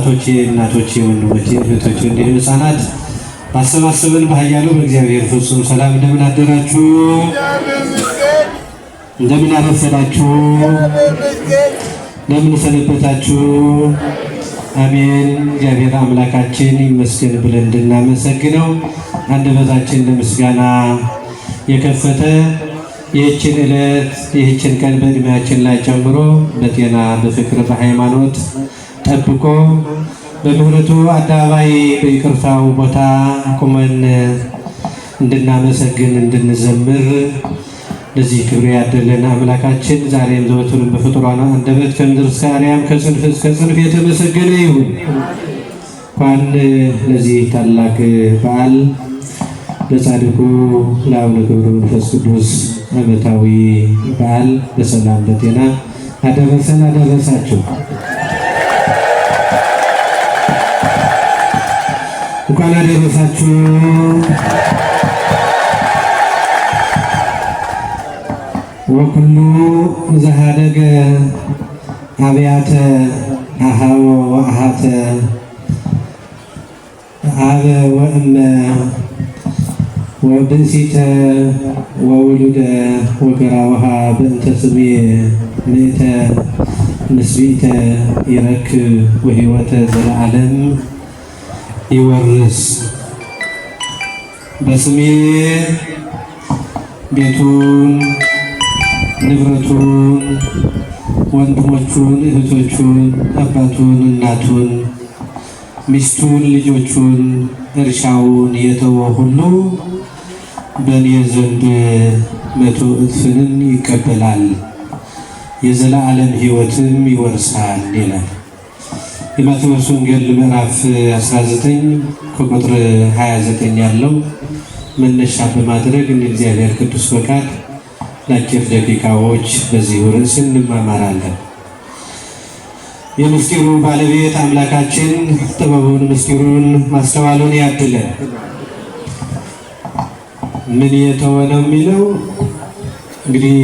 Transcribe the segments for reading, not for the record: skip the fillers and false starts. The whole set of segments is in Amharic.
አባቶቼ፣ እናቶቼ፣ ወንድሞቼ፣ እህቶቼ እንዲሁም ሕፃናት ባሰባሰበን በኃያሉ በእግዚአብሔር ፍጹም ሰላም እንደምን አደራችሁ? እንደምን አረፈዳችሁ? እንደምን ሰነበታችሁ? አሜን። እግዚአብሔር አምላካችን ይመስገን ብለን እንድናመሰግነው አንደበታችን ለምስጋና የከፈተ ይህችን ዕለት ይህችን ቀን በዕድሜያችን ላይ ጨምሮ በጤና በፍቅር በሃይማኖት ጠብቆ በምህረቱ አደባባይ በይቅርታው ቦታ ቁመን እንድናመሰግን እንድንዘምር ለዚህ ክብር ያደለን አምላካችን ዛሬም ዘወትርም በፍጡራን አንደበት ከምድር እስከ አርያም ከጽንፍ እስከ ጽንፍ የተመሰገነ ይሁን። እንኳን ለዚህ ታላቅ በዓል ለጻድቁ ለአቡነ ገብረ መንፈስ ቅዱስ ዓመታዊ በዓል በሰላም በጤና አደረሰን አደረሳችሁ። እንኳን አደረሳችሁ። ወኩሉ ዘሃደገ አብያተ አሃወ ወአሃተ አበ ወእመ ወብእሲተ ወውሉደ ወገራውሃ በእንተ ስሜ ምእተ ምስቢተ ይረክብ ወሕይወተ ዘለዓለም ይወርስ። በስሜ ቤቱን ንብረቱን ወንድሞቹን እህቶቹን አባቱን እናቱን ሚስቱን ልጆቹን እርሻውን የተወ ሁሉ በእኔ ዘንድ 100 እጥፍን ይቀበላል የዘላለም ሕይወትም ይወርሳል ይላል። የማቴዎስ ወንጌል ምዕራፍ 19 ከቁጥር 29 ያለው መነሻ በማድረግ እንደ እግዚአብሔር ቅዱስ ፈቃድ ለአጭር ደቂቃዎች በዚህ ርዕስ እንማማራለን። የምስጢሩ ባለቤት አምላካችን ጥበቡን ምስጢሩን ማስተዋሉን ያድለን። ምን የተወ ነው የሚለው እንግዲህ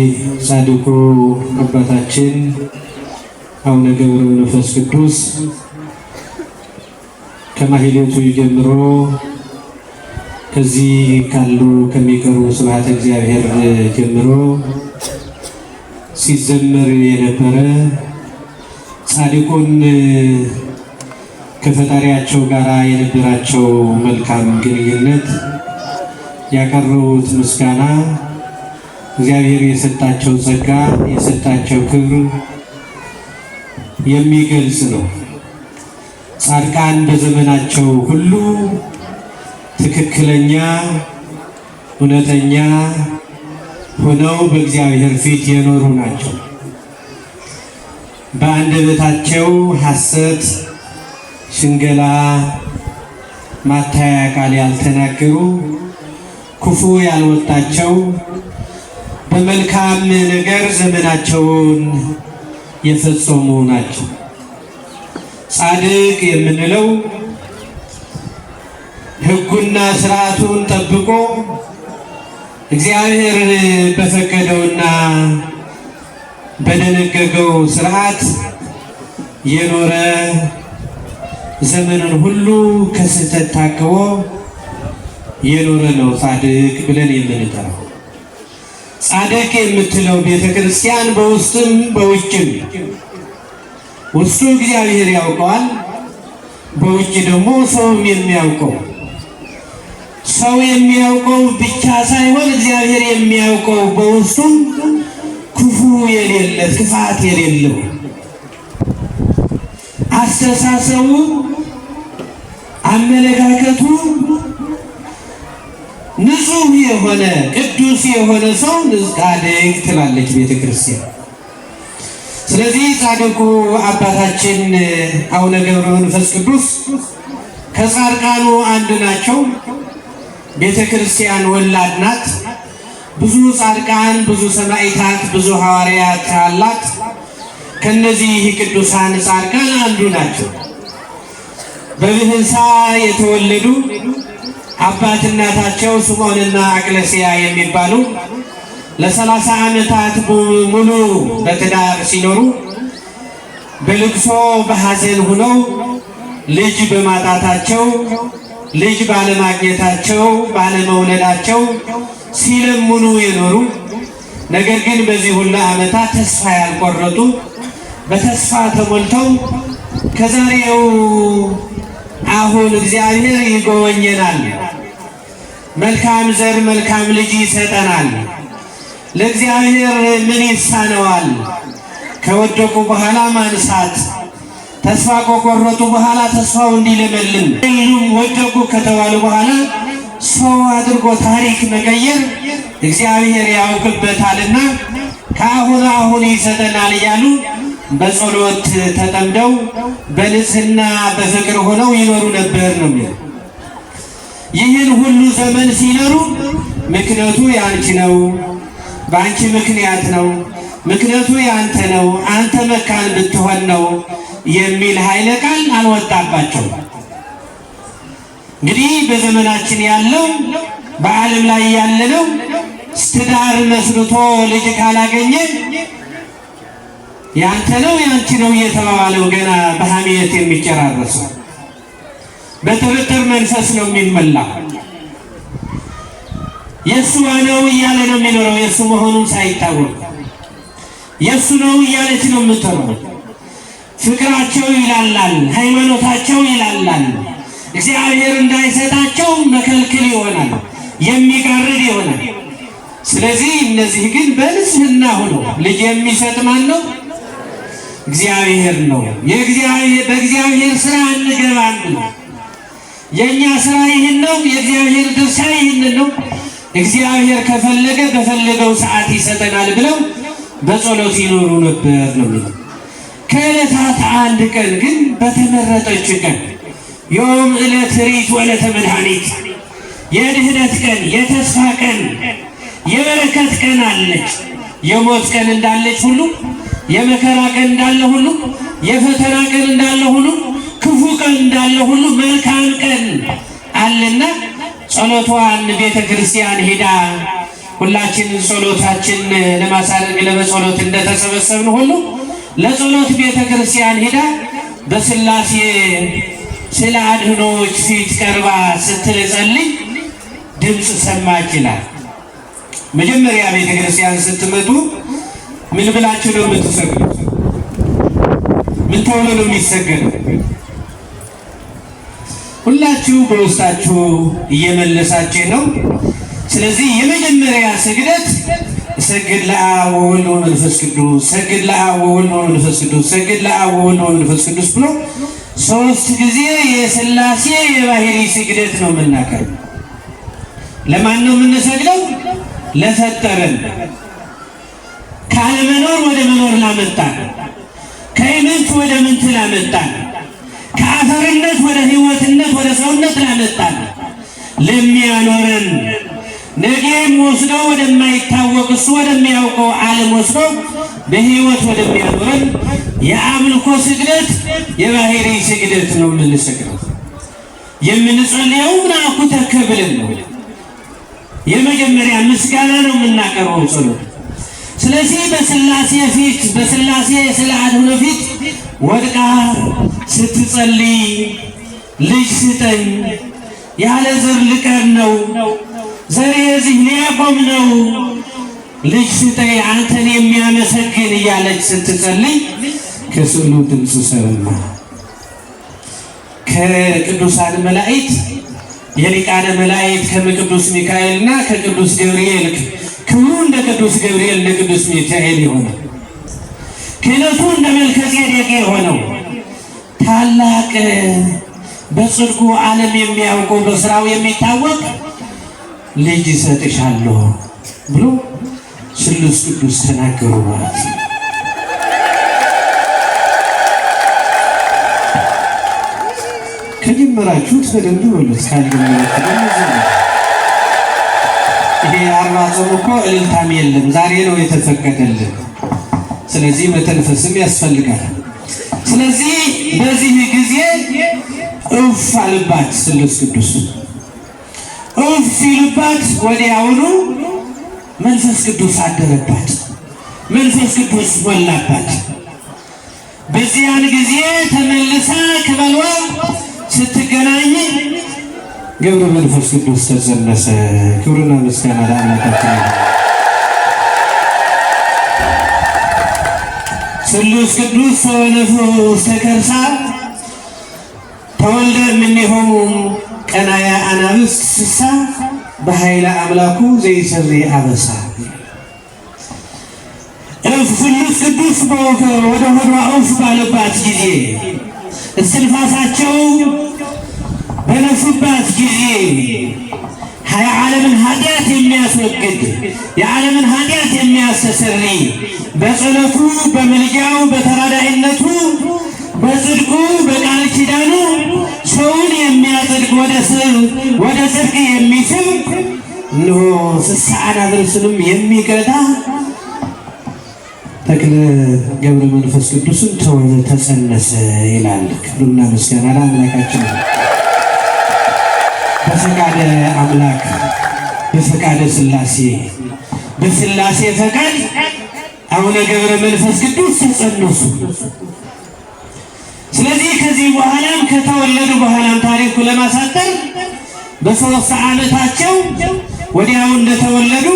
ጻድቁ አባታችን አቡነ ገብረ መንፈስ ቅዱስ ከማህሌቱ ጀምሮ ከዚህ ካሉ ከሚቀሩ ስብሐተ እግዚአብሔር ጀምሮ ሲዘመር የነበረ ጻድቁን ከፈጣሪያቸው ጋር የነበራቸው መልካም ግንኙነት ያቀረቡት ምስጋና እግዚአብሔር የሰጣቸው ጸጋ የሰጣቸው ክብር የሚገልጽ ነው። ጻድቃን በዘመናቸው ሁሉ ትክክለኛ እውነተኛ ሆነው በእግዚአብሔር ፊት የኖሩ ናቸው። በአንደበታቸው ሐሰት፣ ሽንገላ፣ ማታለያ ቃል ያልተናገሩ ክፉ ያልወጣቸው በመልካም ነገር ዘመናቸውን የፈጸሙ ናቸው። ጻድቅ የምንለው ሕጉና ስርዓቱን ጠብቆ እግዚአብሔር በፈቀደውና በደነገገው ስርዓት የኖረ ዘመኑን ሁሉ ከስህተት ታቅቦ የኖረ ነው ጻድቅ ብለን የምንጠራው። ጻድቅ የምትለው ቤተክርስቲያን በውስጥም በውጭም ውስጡ እግዚአብሔር ያውቀዋል፣ በውጭ ደግሞ ሰውም የሚያውቀው ሰው የሚያውቀው ብቻ ሳይሆን እግዚአብሔር የሚያውቀው በውስጡም ክፉ የሌለ ክፋት የሌለው አስተሳሰቡ አመለካከቱ ንጹህ የሆነ ቅዱስ የሆነ ሰው ጻድቅ ትላለች ቤተክርስቲያን። ስለዚህ ጻድቁ አባታችን አቡነ ገብረ መንፈስ ቅዱስ ከጻድቃኑ አንዱ ናቸው። ቤተክርስቲያን ወላድ ናት። ብዙ ጻድቃን፣ ብዙ ሰማዕታት፣ ብዙ ሐዋርያት አላት። ከነዚህ ቅዱሳን ጻድቃን አንዱ ናቸው። በብህንሳ የተወለዱ አባት እናታቸው ስምዖንና አቅለስያ የሚባሉ ለ30 ዓመታት ሙሉ በትዳር ሲኖሩ በልቅሶ በሐዘን ሆነው ልጅ በማጣታቸው ልጅ ባለማግኘታቸው ባለመውለዳቸው ሲለምኑ የኖሩ ነገር ግን በዚህ ሁሉ ዓመታት ተስፋ ያልቆረጡ በተስፋ ተሞልተው ከዛሬው አሁን እግዚአብሔር ይጎበኘናል፣ መልካም ዘር መልካም ልጅ ይሰጠናል፣ ለእግዚአብሔር ምን ይሳነዋል? ከወደቁ በኋላ ማንሳት፣ ተስፋ ከቆረጡ በኋላ ተስፋው እንዲለመልም፣ ሁሉም ወደቁ ከተባሉ በኋላ ሰው አድርጎ ታሪክ መቀየር እግዚአብሔር ያውቅበታልና ከአሁን አሁን ይሰጠናል እያሉ በጸሎት ተጠምደው በንጽህና በፍቅር ሆነው ይኖሩ ነበር ነው የሚለው። ይህን ሁሉ ዘመን ሲኖሩ ምክንያቱ ያንቺ ነው፣ በአንቺ ምክንያት ነው፣ ምክንያቱ ያንተ ነው፣ አንተ መካን ብትሆን ነው የሚል ኃይለ ቃል አልወጣባቸው። እንግዲህ በዘመናችን ያለው በዓለም ላይ ያለነው ትዳር መስርቶ ልጅ ካላገኘ ያንተ ነው ያንቺ ነው እየተባባለው ገና በሐሜት የሚጨራረሱ በጥርጥር መንፈስ ነው የሚመላ። የእሱ ነው እያለ ነው የሚኖረው፣ የእሱ መሆኑን ሳይታወቅ የእሱ ነው እያለች ነው የምትኖረው። ፍቅራቸው ይላላል፣ ሃይማኖታቸው ይላላል። እግዚአብሔር እንዳይሰጣቸው መከልክል ይሆናል፣ የሚጋርድ ይሆናል። ስለዚህ እነዚህ ግን በንጽህና ሆነው ልጅ የሚሰጥ ማን ነው? እግዚአብሔር ነው። በእግዚአብሔር ስራ እንገባን ነው። የእኛ ስራ ይህን ነው፣ የእግዚአብሔር ድርሻ ይህን ነው። እግዚአብሔር ከፈለገ በፈለገው ሰዓት ይሰጠናል ብለው በጸሎት ይኖሩ ነበር ነው የሚለው። ከዕለታት አንድ ቀን ግን በተመረጠች ቀን ዮም ዕለት ሪት ወዕለተ መድኃኒት፣ የድህነት ቀን፣ የተስፋ ቀን፣ የበረከት ቀን አለች። የሞት ቀን እንዳለች ሁሉ የመከራ ቀን እንዳለ ሁሉ የፈተና ቀን እንዳለ ሁሉ ክፉ ቀን እንዳለ ሁሉ መልካም ቀን አለና ጸሎቷን ቤተ ክርስቲያን ሄዳ ሁላችን ጸሎታችን ለማሳረግ ለጸሎት እንደተሰበሰብን ሁሉ ለጸሎት ቤተ ክርስቲያን ሄዳ በስላሴ ስለ አድህኖች ፊት ቀርባ ስትጸልይ ድምፅ ሰማች ይላል። መጀመሪያ ቤተ ክርስቲያን ስትመጡ ምን ብላችሁ ነው የምትሰግዱት? ምን ተብሎ ነው የሚሰገደው? ሁላችሁ በውስጣችሁ እየመለሳችሁ ነው። ስለዚህ የመጀመሪያ ስግደት ሰግድ ለአብ ወወልድ ወመንፈስ ቅዱስ፣ ሰግድ ለአብ ወወልድ ወመንፈስ ቅዱስ፣ ሰግድ ለአብ ወወልድ ወመንፈስ ቅዱስ ብሎ ሶስት ጊዜ የሥላሴ የባህሪ ስግደት ነው የምናቀርበው። ለማን ነው የምንሰግደው? ለፈጠረን፣ ካለመኖር ወደ መኖር ላመጣን፣ ከኢምንት ወደ ምንት ላመጣን፣ ከአፈርነት ወደ ሕይወትነት ወደ ሰውነት ላመጣን፣ ለሚያኖረን ነገም ወስዶ ወደማይታወቅ እሱ ወደሚያውቀው ዓለም ወስዶ በሕይወት ወደሚያኖረን የአምልኮ ስግደት የባህሪ ስግደት ነው የምንሰግደው። የምንጸልየው ናኩተከ ብለን ነው። የመጀመሪያ ምስጋና ነው የምናቀርበው ጸሎት። ስለዚህ በስላሴ ፊት በስላሴ ስለ አድኅኖ ፊት ወድቃ ስትጸልይ ልጅ ስጠኝ፣ ያለ ዘር ልቀር ነው፣ ዘሬ እዚህ ሊያቆም ነው፣ ልጅ ስጠኝ አንተን የሚያመሰግን እያለች ስትጸልይ ከስዕሉ ድምፅ ሰማ። ከቅዱሳን መላእክት የሊቃነ መላእክት ከቅዱስ ሚካኤልና ከቅዱስ ገብርኤል ክብሩ እንደ ቅዱስ ገብርኤል እንደ ቅዱስ ሚካኤል የሆነው ክህነቱ እንደ መልከ ጼዴቅ የሆነው ታላቅ በጽድቁ ዓለም የሚያውቀው በስራው የሚታወቅ ልጅ እሰጥሻለሁ ብሎ ስሉስ ቅዱስ ተናገሩ ማለት ነው። ከጀመራችሁት በደንብ በሉት። ካልጀመራችሁ ይሄ አርባ ጾም እኮ እልልታም የለም፣ ዛሬ ነው የተፈቀደልን። ስለዚህ መተንፈስም ያስፈልጋል። ስለዚህ በዚህ ጊዜ እፍ አለባት ስሉስ ቅዱስ። እፍ ሲልባት ወዲያውኑ መንፈስ ቅዱስ አደረባት፣ መንፈስ ቅዱስ ሞላባት። በዚያን ጊዜ ተመልሳ ከበልዋ ስትገናኝ ገብረ መንፈስ ቅዱስ ተጸነሰ። ክብርና ምስጋና ለአምላካችን። ስሉስ ቅዱስ ተወለፈ ውስተ ከርሳ ተወልደ እምኔሆሙ ቀናያ አናብስት ስሳ በኃይለ አምላኩ ዘይሰሪ አበሳ። ስሉስ ቅዱስ ወደ ሆዷ እፍ ባለባት ጊዜ እስትንፋሳቸው በነፉባት ጊዜ የዓለምን ኃጢአት የሚያስወግድ የዓለምን ኃጢአት የሚያስተሰሪ በጸሎቱ በምልጃው በተራዳኢነቱ በጽድቁ በቃል ኪዳኑ ሰውን የሚያጸድቅ ወደ ጽድቅ የሚስብ እነሆ ስሳ አናብርትንም የሚገታ ተክለ ገብረ መንፈስ ቅዱስን ተጸነሰ ይላል። ክብርና ምስጋና ለአምላካችን። በፈቃደ አምላክ በፈቃደ ሥላሴ በሥላሴ ፈቃድ አቡነ ገብረ መንፈስ ቅዱስ ተጸነሱ። ስለዚህ ከዚህ በኋላም ከተወለዱ በኋላም ታሪኩ ለማሳጠር በ3 ዓመታቸው ወዲያው እንደተወለዱ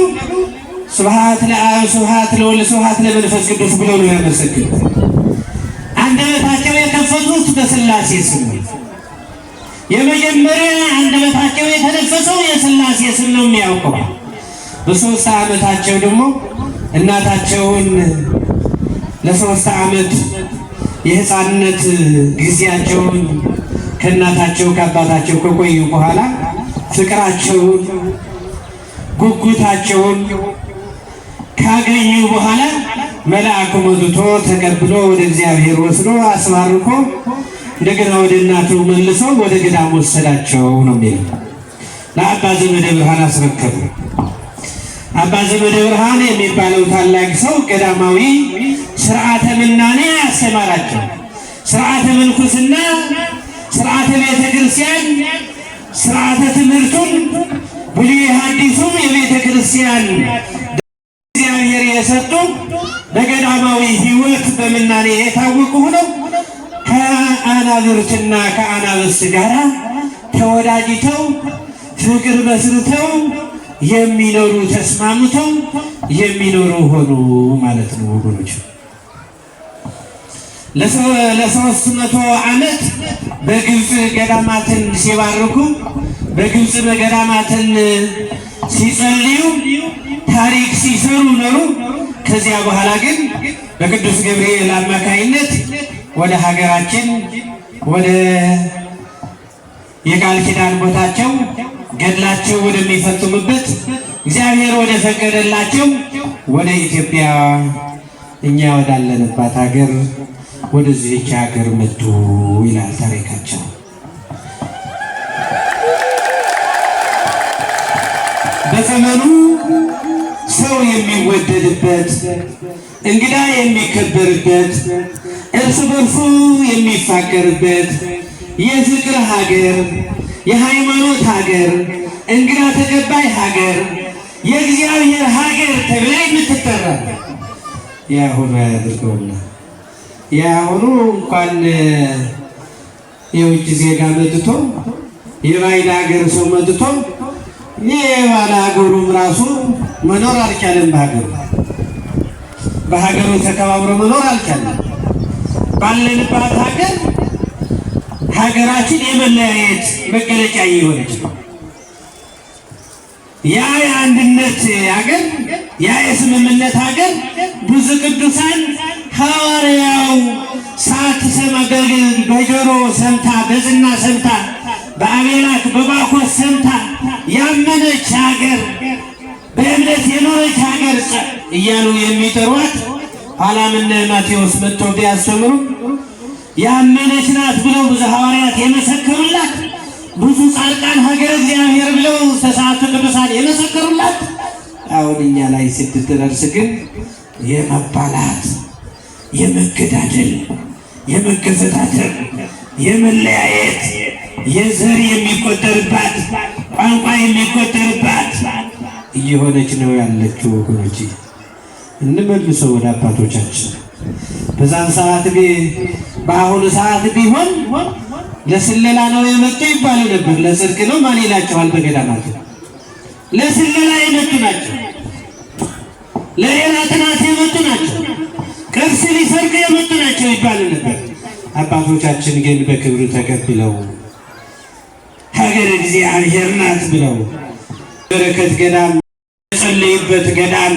ስብሐት ለአብ ስብሐት ለወልድ ስብሐት ለመንፈስ ቅዱስ ብለው ነው ያመሰግኑት። አንደበታቸው የከፈቱት በሥላሴ ስም ነው። የመጀመሪያ አንደበታቸው የተነፈሰው የሥላሴ ስም ነው የሚያውቀው። በ3 ዓመታቸው ደግሞ እናታቸውን ለ3 ዓመት የሕፃንነት ጊዜያቸውን ከእናታቸው ከአባታቸው ከቆዩ በኋላ ፍቅራቸውን ጉጉታቸውን ካገኙ በኋላ መልአኩ መጥቶ ተቀብሎ ወደ እግዚአብሔር ወስዶ አስባርኮ እንደገና ወደ እናቱ መልሶ ወደ ገዳም ወሰዳቸው ነው የሚለው። ለአባ ዘመደ ብርሃን አስረከቡ። አባ ዘመደ ብርሃን የሚባለው ታላቅ ሰው ገዳማዊ ሥርዓተ ምናኔ ያስተማራቸው። ሥርዓተ ምንኩስና፣ ሥርዓተ ቤተ ክርስቲያን፣ ሥርዓተ ትምህርቱን ብሉይ ሐዲሱም የቤተ ክርስቲያን እግዚአብሔር የሰጡ በገዳማዊ ሕይወት በምናኔ የታወቁ ሆነው ከአናብርትና ከአናብስት ጋር ተወዳጅተው ፍቅር መስርተው የሚኖሩ ተስማምተው የሚኖሩ ሆኑ ማለት ነው ወገኖች። ለ300 ዓመት በግብፅ ገዳማትን ሲባርኩ በግብፅ ገዳማትን ሲጸልዩ ታሪክ ሲሰሩ ኖሩ። ከዚያ በኋላ ግን በቅዱስ ገብርኤል አማካይነት ወደ ሀገራችን ወደ የቃል ኪዳን ቦታቸው ገድላቸው ወደሚፈጽሙበት እግዚአብሔር ወደ ፈቀደላቸው ወደ ኢትዮጵያ እኛ ወዳለንባት ሀገር ወደዚህች ሀገር መጡ ይላል ታሪካቸው። በዘመኑ ሰው የሚወደድበት፣ እንግዳ የሚከበርበት፣ እርስ በርሱ የሚፋቀርበት የፍቅር ሀገር፣ የሃይማኖት ሀገር፣ እንግዳ ተቀባይ ሀገር፣ የእግዚአብሔር ሀገር ተብላ የምትጠራ ያሁኑ ያድርገውና ያሁኑ እንኳን የውጭ ዜጋ መጥቶ የባዕድ ሀገር ሰው መጥቶ የባለ ሀገሩም ራሱ መኖር አልቻለም። በሀገሩ ተከባብሮ መኖር አልቻለም። ባለንባት ሀገር ሀገራችን የመለያየት መገለጫ እየሆነች ነው። ያ የአንድነት ሀገር፣ ያ የስምምነት ሀገር ብዙ ቅዱሳን ሐዋርያው ሳትሰማ በጆሮ ሰምታ በዝና ሰምታ በአቤላክ በባኮስ ሰምታ ያመነች ሀገር፣ በእምነት የኖረች ሀገር እያሉ የሚጠሯት ኋላም እነ ማቴዎስ መጥተው ቢያስተምሩ ያመነች ናት ብለው ብዙ ሐዋርያት የመሰከሩላት፣ ብዙ ጻድቃን ሀገር እግዚአብሔር ብለው ተስዓቱ ቅዱሳን የመሰከሩላት፣ አሁን እኛ ላይ ስትደርስ ግን የመባላት፣ የመገዳደል፣ የመገፈታተር፣ የመለያየት፣ የዘር የሚቆጠርባት፣ ቋንቋ የሚቆጠርባት እየሆነች ነው ያለችው ወገኖች። እንመልሰው ወደ አባቶቻችን። በዛን ሰዓት በአሁኑ ሰዓት ቢሆን ለስለላ ነው የመጡ ይባሉ ነበር። ለጽድቅ ነው ማን ይላቸዋል? በገዳማት ለስለላ የመጡ ናቸው። ለሌላ ጥናት የመጡ ናቸው። ቅርስ ሊሰርቁ የመጡ ናቸው ይባሉ ነበር። አባቶቻችን ግን በክብሩ ተቀብለው ሀገር እግዚአብሔር ናት ብለው በረከት ገዳም የጸለዩበት ገዳም፣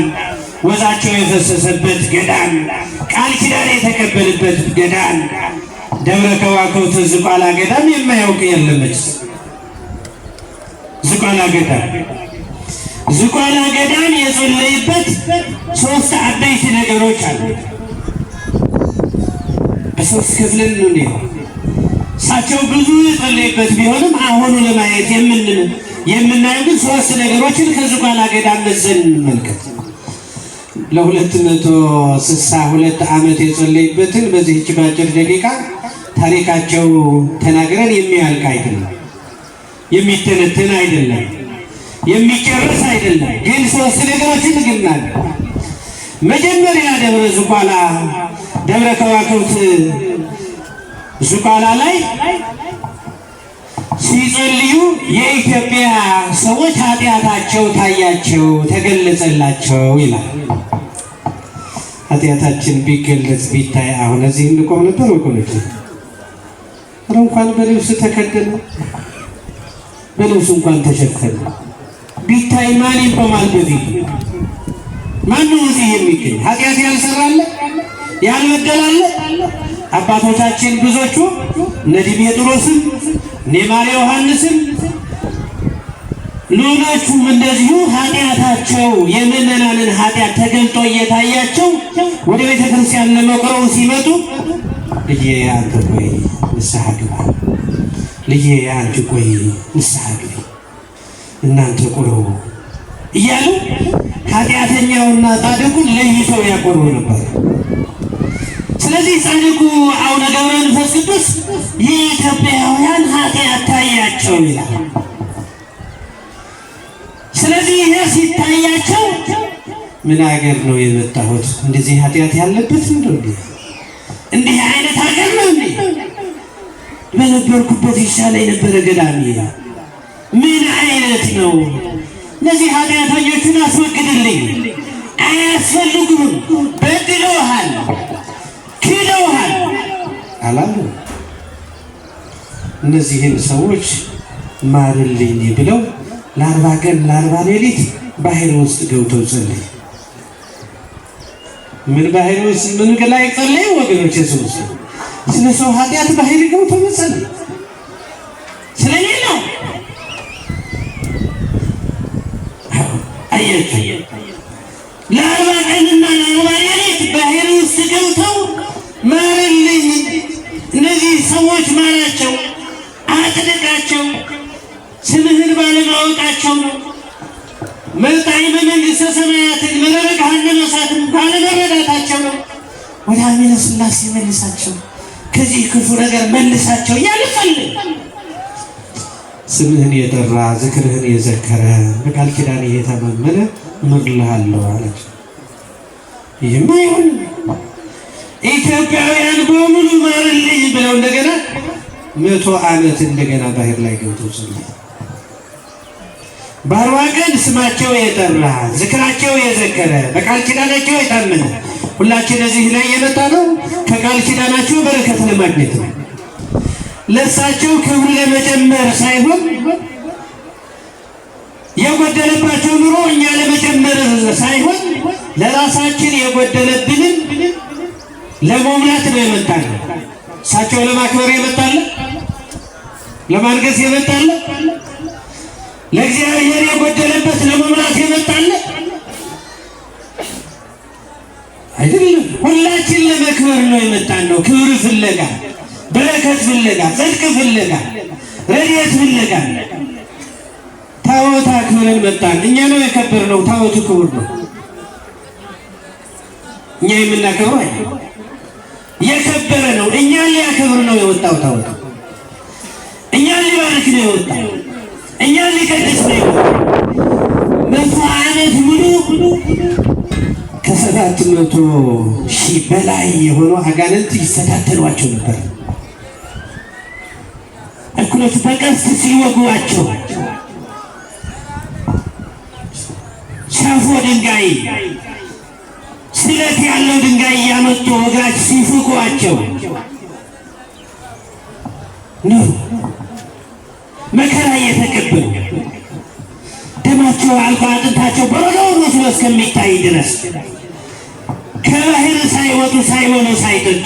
ወዛቸው የፈሰሰበት ገዳም፣ ቃል ኪዳን የተቀበልበት ገዳም ደብረ ከዋክብት ዝቋላ ገዳም የማያውቅ የለመች። ዝቋላ ገዳም የጸለዩበት ሶስት አበይት ነገሮች አሉ። በሶስት ክፍልን ነው እሳቸው ብዙ የጸለዩበት ቢሆንም አሁኑ ለማየት የምናየው ግን ሶስት ነገሮችን ከዝቋላ ገዳም መዘን እንመልከት። ለ262 ዓመት የጸለዩበትን በዚህች ባጭር ደቂቃ ታሪካቸው ተናግረን የሚያልቅ አይደለም፣ የሚተነተን አይደለም፣ የሚጨርስ አይደለም። ግን ሶስት ነገሮችን ግናል። መጀመሪያ ደብረ ዝቋላ ደብረ ከዋክብት ዝቋላ ላይ ሲጸልዩ የኢትዮጵያ ሰዎች ኃጢአታቸው ታያቸው፣ ተገለጸላቸው ይላል። ኃጢአታችን ቢገለጽ ቢታይ አሁን እዚህ እንቆም ነበር ወገኖች። እንኳን በልብስ ተከደነ፣ በልብሱ እንኳን ተሸፈነ ቢታይ ማን ይቆማል? በዚህ ማን ነው እዚህ የሚገኝ? ኃጢአት ያልሰራለ ያልበደላለ? አባቶቻችን ብዙዎቹ እነ ዲሜጥሮስም እነ ማርያ ዮሐንስም ሌሎቹም እንደዚሁ ኃጢአታቸው የምዕመናንን ኃጢአት ተገልጦ እየታያቸው ወደ ቤተ ክርስቲያን ለመቅረቡ ሲመጡ ልጄ አንተ ቆይ ንስሐ ግባ፣ ልጄ አንቺ ቆይ ንስሐ ግቢ፣ እናንተ ቁረቡ እያሉ ኃጢአተኛውና ጻድቁን ለይተው ያቆርቡ ነበር። ስለዚህ ጻድቁ አቡነ ገብረ መንፈስ ቅዱስ የኢትዮጵያውያን ኃጢአት ታያቸው ይላል። ስለዚህ ይሄ ሲታያቸው ምን ሀገር ነው የመጣሁት? እንደዚህ ኃጢአት ያለበት እንደው እንዲህ አይነት ሀገር ነው እንዴ? በነበርኩበት ይሻለኝ ነበረ ገዳሜ። ምን አይነት ነው? እነዚህ ኃጢአተኞቹን አስወግድልኝ፣ አያስፈልጉም፣ በድለውሃል፣ ክደውሃል አላሉ። እነዚህን ሰዎች ማርልኝ ብለው ለ40 ቀን ለ40 ሌሊት ባህር ውስጥ ገብተው ጸለዩ። ምን ባህር ውስጥ ምን ላይ ጸለዩ ወገኖች? ኢየሱስ ስለ ሰው ኃጢአት ባህር ገብተው መጸለይ ስለሌለው አያችሁ። ለ40 ቀንና ለ40 ሌሊት ባህር ውስጥ ገብተው ማርልኝ፣ እነዚህ ሰዎች ማራቸው፣ አጽድቃቸው፣ ስምህን ባለማወቃቸው ነው። መጣዕመ መንግሥተ ሰማያትን መረረ ገሃነመ እሳትን ባለመረዳታቸው ነው። ወደ አሜነ ሥላሴ መልሳቸው፣ ከዚህ ክፉ ነገር መልሳቸው እያለ ጸለየ። ስምህን የጠራ ዝክርህን የዘከረ በቃል ኪዳን የተማመነ እምርልሃለሁ አላቸው። ይህማ አይሆንም፣ ኢትዮጵያውያን በሙሉ ማርልኝ ብለው እንደገና 100 ዓመት እንደገና ባህር ላይ ገብተው ጸለዩ። በ40 ቀን ስማቸው የጠራ ዝክራቸው የዘከረ በቃል ኪዳናቸው የታመነ ሁላችን እዚህ ላይ የመጣ ነው ከቃል ኪዳናቸው በረከት ለማግኘት ነው። ለእሳቸው ክብር ለመጨመር ሳይሆን የጎደለባቸው ኑሮ እኛ ለመጨመር ሳይሆን ለራሳችን የጎደለብንን ለመሙላት ነው የመጣን። እሳቸው ለማክበር የመጣለ፣ ለማንገስ የመጣለ፣ ለእግዚአብሔር የጎደለበት ለመሙላት የመጣለ አይደለም። ሁላችን ለመክበር ነው የመጣን ነው። ክብር ፍለጋ፣ በረከት ፍለጋ፣ ጽድቅ ፍለጋ፣ ረድኤት ፍለጋ ታቦት አክብረን መጣን። እኛ ነው የከበርነው። ታቦቱ ክቡር ነው። እኛ የምናከብረው አይደለም፣ የከበረ ነው። እኛን ሊያከብር ነው የወጣው ታቦት። እኛን ሊባርክ ነው የወጣው። እኛን ሊቀድስ ነው የወጣው። 100 ዓመት ሙሉ ከ7 400,000 በላይ የሆኑ አጋንንት ይፈታተኗቸው ነበር። እኩሎቹ በቀስት ሲወጉዋቸው ሻፎ ድንጋይ ስለት ያለው ድንጋይ እያመጡ እግራቸው ሲፍቋቸው ነው መከራ እየተቀበሉ ደማቸው አልፎ አጥንታቸው በረዶ መስሎ እስከሚታይ ድረስ ከባህር ሳይወጡ ሳይበሉ ሳይጠጡ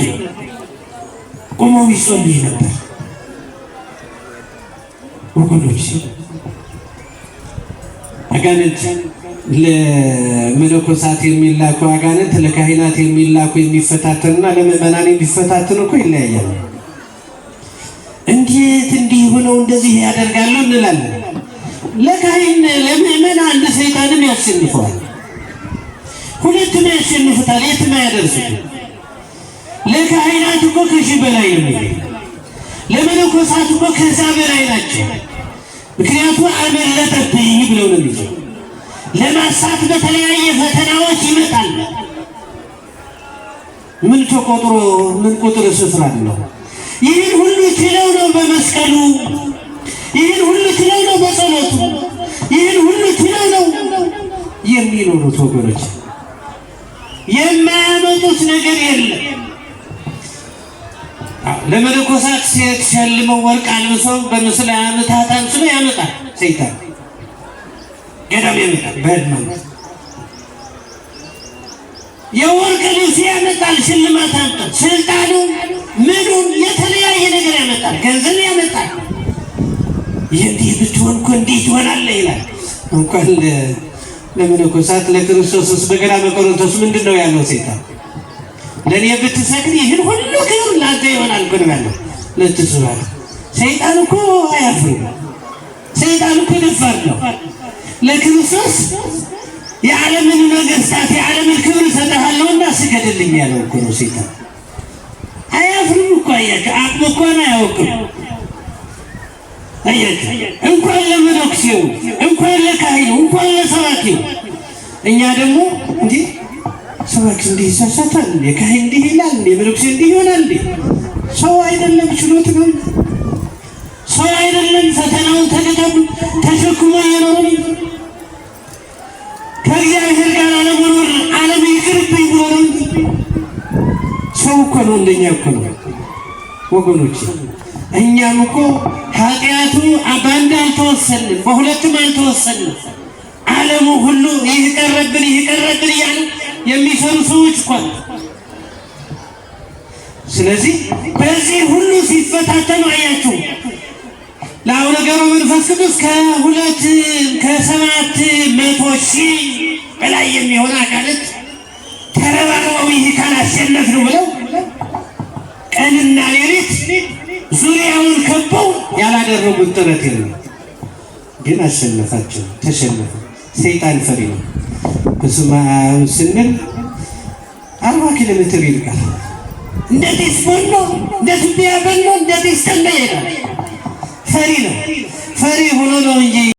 ቆመው ይጸልዩ ነበር። ወገኖች አጋንንት ለመነኮሳት የሚላኩ አጋንንት ለካህናት የሚላኩ የሚፈታተኑና ለምእመናን የሚፈታተኑ እኮ ይለያያል። እንዴት እንዲህ ሆነው እንደዚህ ያደርጋሉ እንላለን። ለካህን ለምእመን አንድ ሰይጣንም ያሸንፈዋል፣ ሁለቱም ያሸንፉታል፣ የትም አያደርሱም። ለካህናት እኮ ከሺህ በላይ ነው፣ ለመነኮሳት እኮ ከዛ በላይ ናቸው። ምክንያቱም አመለጠብኝ ብለው ነው የሚለው። ለማሳት በተለያየ ፈተናዎች ይመጣል። ምን ተቆጥሮ ምን ቁጥር ስፍራ ነው? ይህን ሁሉ ችለው ነው በመስቀሉ፣ ይህን ሁሉ ችለው ነው በጸሎቱ፣ ይህን ሁሉ ችለው ነው የሚኖሩት። ወገኖች የማያመጡት ነገር የለም። ለመነኮሳት ሴት ሸልመው ወርቅ አልብሰው በምስለ ዓመታት አንስሎ ያመጣል ሰይጣን። ገዳም ያመጣል በህልም የወርቅ ልብስ ያመጣል፣ ሽልማት ያመጣል፣ ስልጣኑ ምኑን የተለያየ ነገር ያመጣል፣ ገንዘብ ያመጣል። እንዲህ ብትሆን እኮ እንዲህ ትሆናለህ ይላል። እንኳን ለመነኮሳት ለክርስቶስ በገዳመ ቆሮንቶስ ምንድን ነው ያለው ሰይጣን? ለእኔ ብትሰግድ ይህን ሁሉ ክብር ለአንተ ይሆናል እኮ ነው ያለው። ለትስባል ሰይጣን እኮ አያፍርም። ሰይጣን እኮ ደፋር ነው። ለክርስቶስ የዓለምን ነገሥታት የዓለምን ክብር እሰጥሃለሁና ስገድልኝ ያለው እኮ ነው ሰይጣን። አያፍርም እኮ አያቸው። አቅም እኮን አያውቅም። አያቸው እንኳን ለመነኩሴው እንኳን ለካህኑ እንኳን ለሰባኪው። እኛ ደግሞ እንዴ ሰባኪ እንዲህ ይሳሳታል፣ የካህን እንዲህ ይላል፣ የመነኩሴ እንዲህ ይሆናል። ሰው አይደለም፣ ችሎት ነው። ሰው አይደለም፣ ፈተናውን ተሸክሞ የኖረ ከእግዚአብሔር ጋር አለመኖር ዓለም ይቅርብኝ ብሎ ነው። ሰው እኮ ነው፣ እንደኛ እኮ ነው ወገኖች። እኛም እኮ ኃጢአቱ በአንድ አልተወሰንም፣ በሁለቱም አልተወሰንም። ዓለሙ ሁሉ ይህ ቀረብን ይህ ቀረብን እያሉ የሚሰሩ ሰዎች እኮ ነው። ስለዚህ በዚህ ሁሉ ሲፈታተኑ አያችሁ። ለአቡነ ገብረ መንፈስ ቅዱስ ከ700,000 በላይ የሚሆን አጋንንት ተረባርበው ይህ ካላሸነፍን ብለው ቀንና ሌሊት ዙሪያውን ከበው ያላደረጉት ጥረት የለም። ግን አሸነፋቸው፣ ተሸነፉ። ሰይጣን ፈሪ ነው። በስመ አብ ስንል 40 ኪሎ ሜትር ይልቃል። እንደዚህ በሎ እንደዚህ ቢያበሎ እንደዚህ ሰለ ይላል። ፈሪ ነው። ፈሪ ሆኖ ነው እንጂ